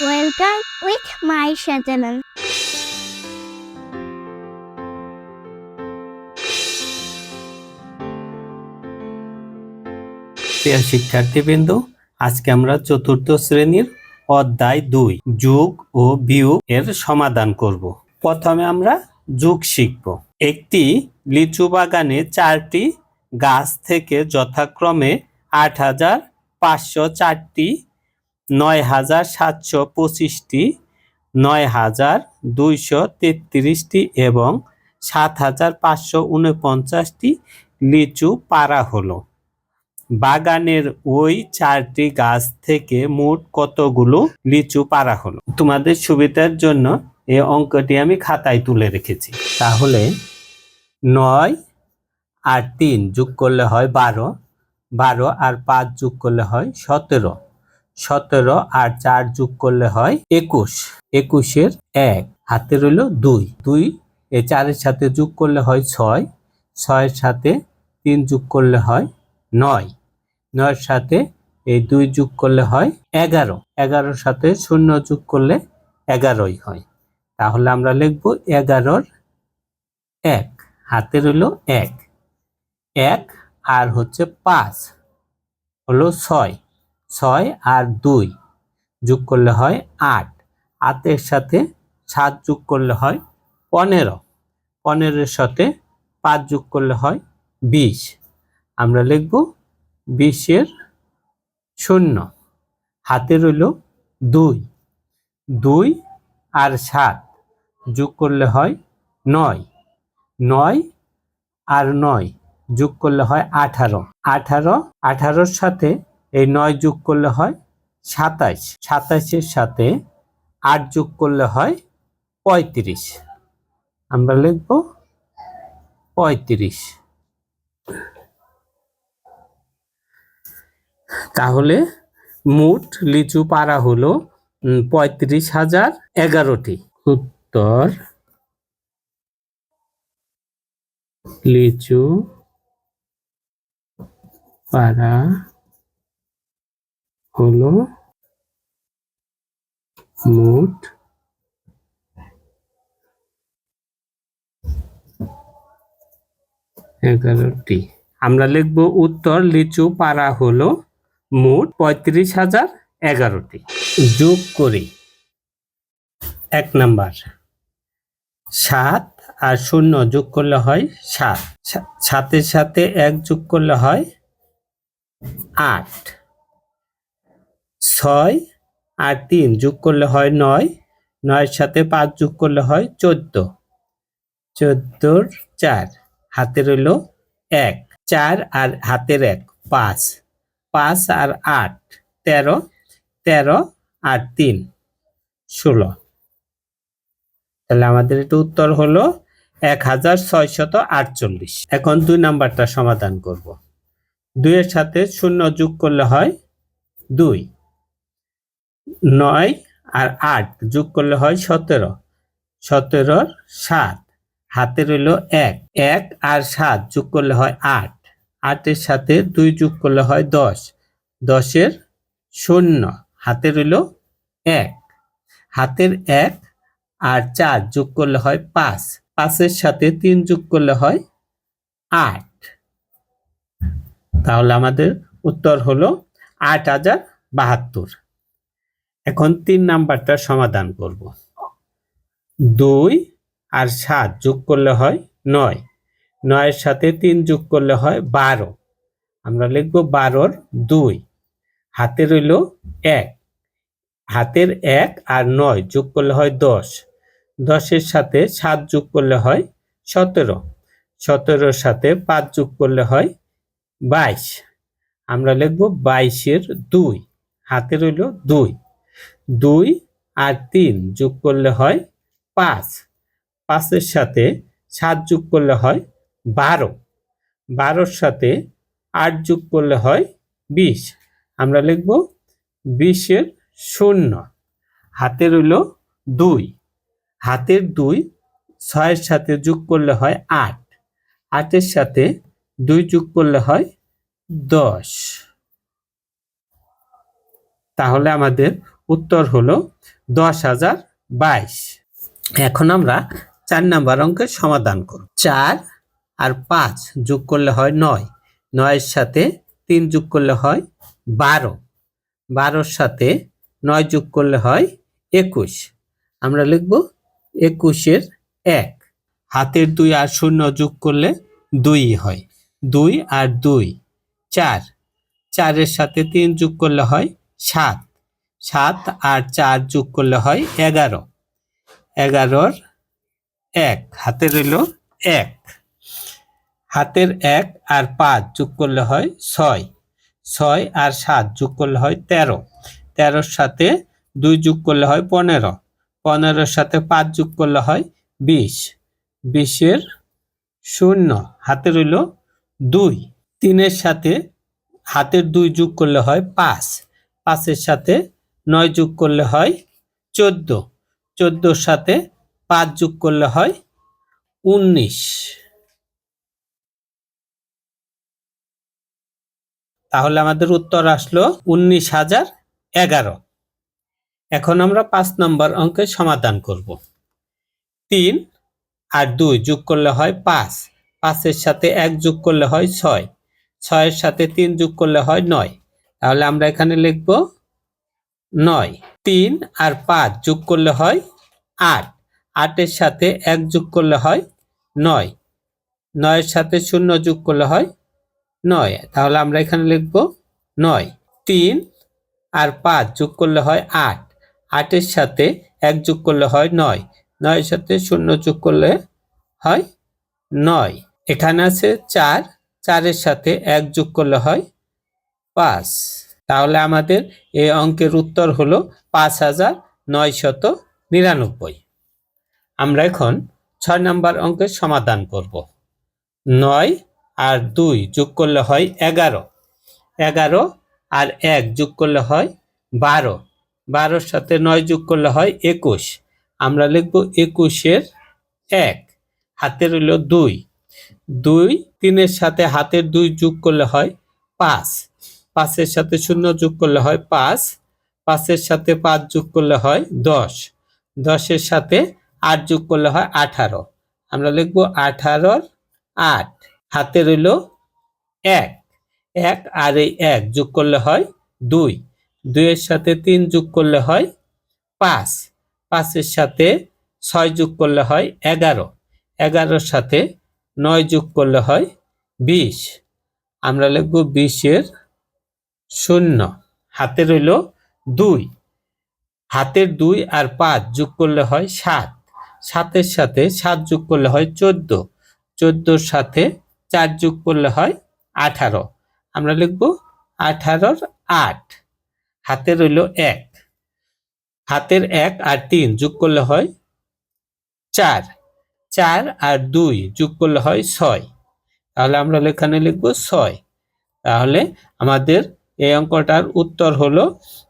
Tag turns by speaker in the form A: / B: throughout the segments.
A: Welcome with my channel.
B: প্রিয় শিক্ষার্থীবৃন্দ, আজকে আমরা চতুর্থ শ্রেণীর অধ্যায় 2 যোগ ও বিয়োগ এর সমাধান করব। প্রথমে আমরা যোগ শিখব। একটি লিচু বাগানে 4টি গাছ থেকে যথাক্রমে 8,504টি, 9,725টি, 9,233টি এবং 7,549টি লিচু পাড়া হলো। বাগানের ওই 4টি গাছ থেকে মোট কতগুলো লিচু পাড়া হলো? তোমাদের সুবিধার জন্য এই অঙ্কটি আমি খাতায় তুলে রেখেছি। তাহলে 9 আর 3 যোগ করলে হয় 12, 12 আর 5 যোগ করলে হয় 17, 17 আর 4 যোগ করলে হয় 21, 21-এর 1 হাতে রইল 2, 2 এই 4-এর সাথে যোগ করলে হয় 6, 6-এর সাথে 3 যোগ করলে হয় 9, 9-এর সাথে এই 2 যোগ করলে হয় 11, 11-এর সাথে 0 যোগ করলে 11ই হয়। তাহলে আমরা লিখব 11-এর 1 হাতে রইল 1, 1 আর হচ্ছে 5 হলো 6, 6 আর 2 যোগ করলে হয় 8, 8-এর সাথে 7 যোগ করলে হয় 15, 15-এর সাথে 5 যোগ করলে হয় 20। আমরা লিখব 20-এর 0 হাতে রইল 2, 2 আর 7 যোগ করলে হয় 9, 9 আর 9 যোগ করলে হয় 18, 18, 18-এর সাথে এই 9 যোগ করলে হয় 27, 27-এর সাথে 8 যোগ করলে হয় 35। আমরা লিখব 35। তাহলে মোট লিচু পাড়া হলো 35,011টি। উত্তর লিচু পাড়া হলো মোট 11টি। আমরা লিখব উত্তর লিচু পাড়া হলো মোট 35,011টি। যোগ করি। 1 নাম্বার 7 আর 0 যোগ করলে হয় 7, 7-এর সাথে 1 যোগ করলে হয় 8, 6 আর 3 যোগ করলে হয় 9, 9-এর সাথে 5 যোগ করলে হয় 14, 14-এর 4 হাতে রইল 1, 4 আর হাতের 1 5, 5 আর 8 13, 13 আর 3 16। তাহলে আমাদের এটা উত্তর হলো 1648। এখন 2 নাম্বারটা সমাধান করব। 2 এর সাথে 0 যোগ করলে হয় 2, 9 আর 8 যোগ করলে হয় 17, 17-এর 7 হাতে রইল 1, 1 আর 7 যোগ করলে হয় 8, 8-এর সাথে 2 যোগ করলে হয় 10, 10-এর 0 হাতে রইল 1, হাতের 1 আর 4 যোগ করলে হয় 5, 5-এর সাথে 3 যোগ করলে হয় 8। তাহলে আমাদের উত্তর হলো 8,072। এখন 3 নাম্বারটা সমাধান করব। 2 আর 7 যোগ করলে হয় 9, 9-এর সাথে 3 যোগ করলে হয় 12। আমরা লিখব 12-এর 2 হাতে রইল 1, হাতের 1 আর 9 যোগ করলে হয় 10, 10-এর সাথে 7 যোগ করলে হয় 17, 17-এর সাথে 5 যোগ করলে হয় 22। আমরা লিখব 22-এর 2 হাতে রইল 2, 2 আর 3 যোগ করলে হয় 5, 5-এর সাথে 7 যোগ করলে হয় 12, 12-এর সাথে 8 যোগ করলে হয় 20। আমরা লিখব 20-এর 0 হাতে রইল 2, হাতের 2 6-এর সাথে যোগ করলে হয় 8, 8-এর সাথে 2 যোগ করলে হয় 10। তাহলে আমাদের উত্তর হলো 10,022। এখন আমরা 4 নাম্বার অঙ্কের সমাধান করব। 4 আর 5 যোগ করলে হয় 9, 9 সাথে 3 যোগ করলে হয় 12, 12 সাথে 9 যোগ করলে হয় 21। আমরা লিখব 21 1। হাতের 2 আর 0 যোগ করলে 2 হয়, 2 আর 2 4, 4 এর সাথে 3 যোগ করলে হয় 7, 7 আর 4 যোগ করলে হয় 11, 11 1। হাতে রইল 1। হাতের 1 আর 5 যোগ করলে হয় 6, 6 আর 7 যোগ করলে হয় 13, 13 সাথে 2 যোগ করলে হয় 15, 15 সাথে 5 যোগ করলে হয় 20, 20 0। হাতে রইল 2। 3 এর সাথে হাতের 2 যোগ করলে হয় 5, 5 এর সাথে 9 যোগ করলে হয় 14, 14 সাথে 5 যোগ করলে হয় 19। তাহলে আমাদের উত্তর আসলো 19,011। এখন আমরা 5 নম্বর অঙ্কের সমাধান করব। 3 আর 2 যোগ করলে হয় 5, 5 এর সাথে 1 যোগ করলে হয় 6, 6 এর সাথে 3 যোগ করলে হয় 9। তাহলে আমরা এখানে লিখব 9। 3 আর 5 যোগ করলে হয় 8, 8 এর সাথে 1 যোগ করলে হয় 9, 9 এর সাথে 0 যোগ করলে হয় 9। তাহলে আমরা এখানে লিখব 9। 3 আর 5 যোগ করলে হয় 8, 8 এর সাথে 1 যোগ করলে হয় 9, 9 এর সাথে 0 যোগ করলে হয় 9। এখানে আছে 4, 4 এর সাথে 1 যোগ করলে হয় 5। তাহলে আমাদের এই অঙ্কের উত্তর হলো 5,999। আমরা এখন 6 নম্বর অঙ্কের সমাধান করব। 9 আর 2 যোগ করলে হয় 11, 11 আর 1 যোগ করলে হয় 12, 12 সাথে 9 যোগ করলে হয় 21। আমরা লিখব 21 1। হাতে রইল 2, 2 3 এর সাথে হাতের 2 যোগ করলে হয় 5, 5 এর সাথে 0 যোগ করলে হয় 5, 5 এর সাথে 5 যোগ করলে হয় 10, 10 এর সাথে 8 যোগ করলে হয় 18। আমরা লিখব 18 8। হাতে রইল 1, 1 আর এই 1 যোগ করলে হয় 2, 2 এর সাথে 3 যোগ করলে হয় 5, 5 এর সাথে 6 যোগ করলে হয় 11, 11 এর সাথে 9 যোগ করলে হয় 20। আমরা লিখব 20 0। হাতে রইল 2। হাতের 2 আর 5 যোগ করলে হয় 7, 7 এর সাথে 7 যোগ করলে হয় 14, 14 এর সাথে 4 যোগ করলে হয় 18। আমরা লিখব 18 8। হাতে রইল 1। হাতের 1 আর 3 যোগ করলে হয় 4, 4 আর 2 যোগ করলে হয় 6। তাহলে আমরা এখানে লিখব 6। তাহলে আমাদের এই অঙ্কটার উত্তর হলো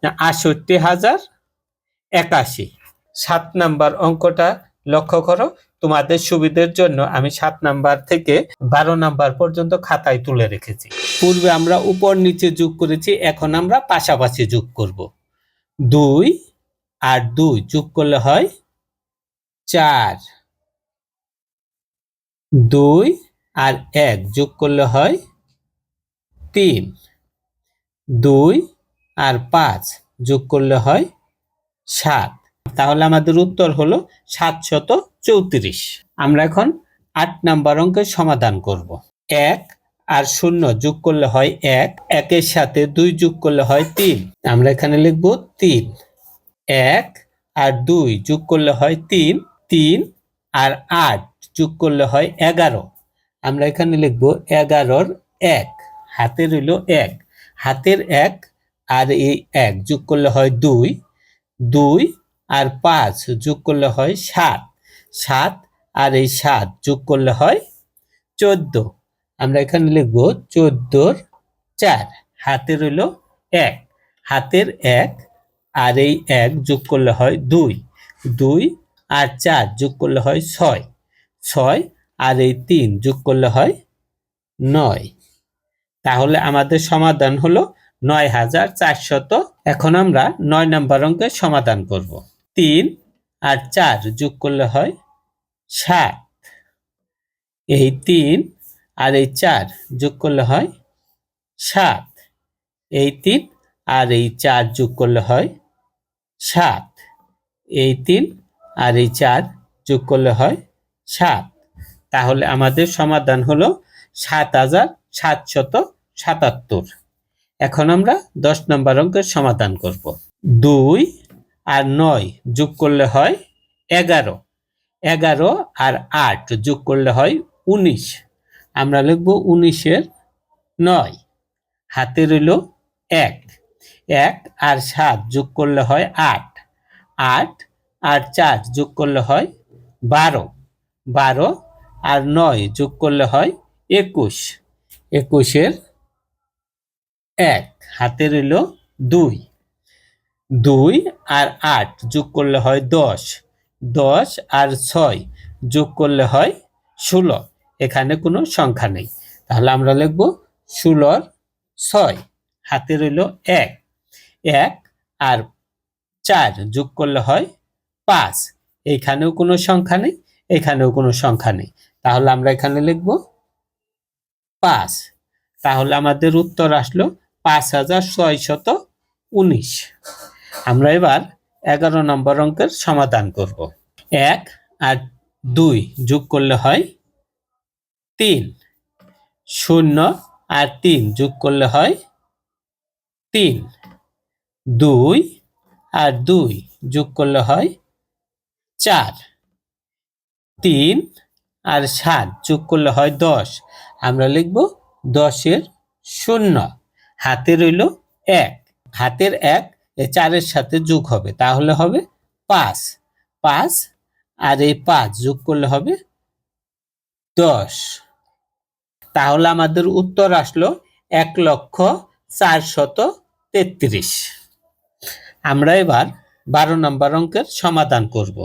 B: 68,081। 7 নাম্বার অঙ্কটা লক্ষ্য করো। তোমাদের সুবিধার জন্য আমি 7 নাম্বার থেকে 12 নাম্বার পর্যন্ত খাতায় তুলে রেখেছি। পূর্বে আমরা উপর নিচে যোগ করেছি, এখন আমরা পাশাপাশি যোগ করব। 2 আর 2 যোগ করলে হয় 4, 2 আর 1 যোগ করলে হয় 3, 2 আর 5 যোগ করলে হয় 7। তাহলে আমাদের উত্তর হলো 734। আমরা এখন 8 নাম্বার অঙ্কের সমাধান করব। 1 আর 0 যোগ করলে হয় 1, 1 এর সাথে 2 যোগ করলে হয় 3। আমরা এখানে লিখব 3। 1 আর 2 যোগ করলে হয় 3, 3 আর 8 যোগ করলে হয় 11। আমরা এখানে লিখব 11 1। হাতে রইল 1। হাতের 1 আর এই 1 যোগ করলে হয় 2, 2 আর 5 যোগ করলে হয় 7, 7 আর এই 7 যোগ করলে হয় 14। আমরা এখানে লিখব 14 4। হাতে রইল 1। হাতের 1 আর এই 1 যোগ করলে হয় 2, 2 আর 4 যোগ করলে হয় 6, 6 আর এই 3 যোগ করলে হয় 9। তাহলে আমাদের সমাধান হলো 9,400। এখন আমরা 9 নম্বর অঙ্কের সমাধান করব। 3 আর 4 যোগ করলে হয় 7। এই 3 আর এই 4 যোগ করলে হয় 7। এই 3 আর এই 4 যোগ করলে হয় 7। এই 3 আর এই 4 যোগ করলে হয় 7। তাহলে আমাদের সমাধান হলো 7,777। এখন আমরা 10 নম্বর অঙ্কের সমাধান করব। 2 আর 9 যোগ করলে হয় 11। 11 আর 8 যোগ করলে হয় 19। আমরা লিখব 19-এর 9। হাতে রইল 1। 1 আর 7 যোগ করলে হয় 8। 8 আর 4 যোগ করলে হয় 12। 12 আর 9 যোগ করলে হয় 21। 21-এর 1। হাতে রইল 2। 2 আর 8 যোগ করলে হয় 10। 10 আর 6 যোগ করলে হয় 16। এখানে কোনো সংখ্যা নেই, তাহলে আমরা লিখব 16-র 6। হাতে রইল 1। 1 আর 4 যোগ করলে হয় 5। এইখানেও কোনো সংখ্যা নেই, এখানেও কোনো সংখ্যা নেই, তাহলে আমরা এখানে লিখব 5। তাহলে আমাদের উত্তর আসলো 5,619। আমরা এবার 11 নম্বর অঙ্কের সমাধান করব। 1 আর 2 যোগ করলে হয় 3। 0 আর 3 যোগ করলে হয় 3। 2 আর 2 যোগ করলে হয় 4। 3 আর 7 যোগ করলে হয় 10। আমরা লিখব 10-এর 0। হাতে রইল 1। হাতের 1 এই 4-এর সাথে যোগ হবে, তাহলে হবে 5। 5 আর এই 5 যোগ করলে হবে 10। তাহলে আমাদের উত্তর আসলো 1,04,33। আমরা এবার 12 নম্বর অঙ্কের সমাধান করব।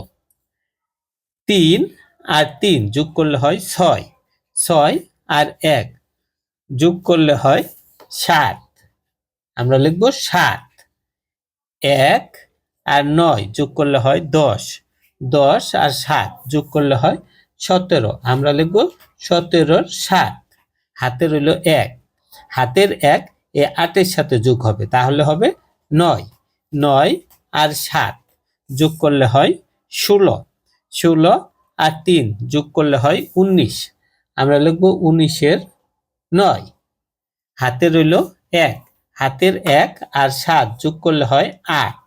B: 3 আর 3 যোগ করলে হয় 6। 6 আর 1 যোগ করলে হয় 7। আমরা লিখব 7। 1 আর 9 যোগ করলে হয় 10। 10 আর 7 যোগ করলে হয় 17। আমরা লিখব 17-র 7। হাতে রইল 1। হাতের 1 এ 8-এর সাথে যোগ হবে, তাহলে হবে 9। 9 আর 7 যোগ করলে হয় 16। 16 আর 3 যোগ করলে হয় 19। আমরা লিখব 19-এর 9। হাতে রইল 1। হাতের 1 আর 7 যোগ করলে হয় 8।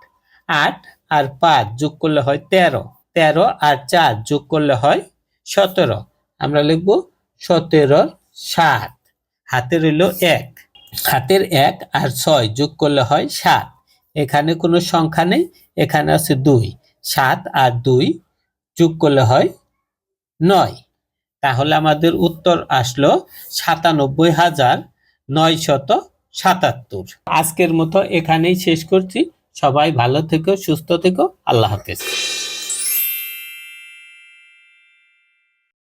B: 8 আর 5 যোগ করলে হয় 13। 13 আর 4 যোগ করলে হয় 17। আমরা লিখব 17-র 7। হাতে রইল 1। হাতের 1 আর 6 যোগ করলে হয় 7। এখানে কোনো সংখ্যা নেই, এখানে আছে 2। 7 আর 2 যোগ করলে হয় 9। তাহলে আমাদের উত্তর আসলো 97,977। আজকের মতো এখানেই শেষ করছি। সবাই ভালো থেকো, সুস্থ থেকো। আল্লাহ হাফেজ।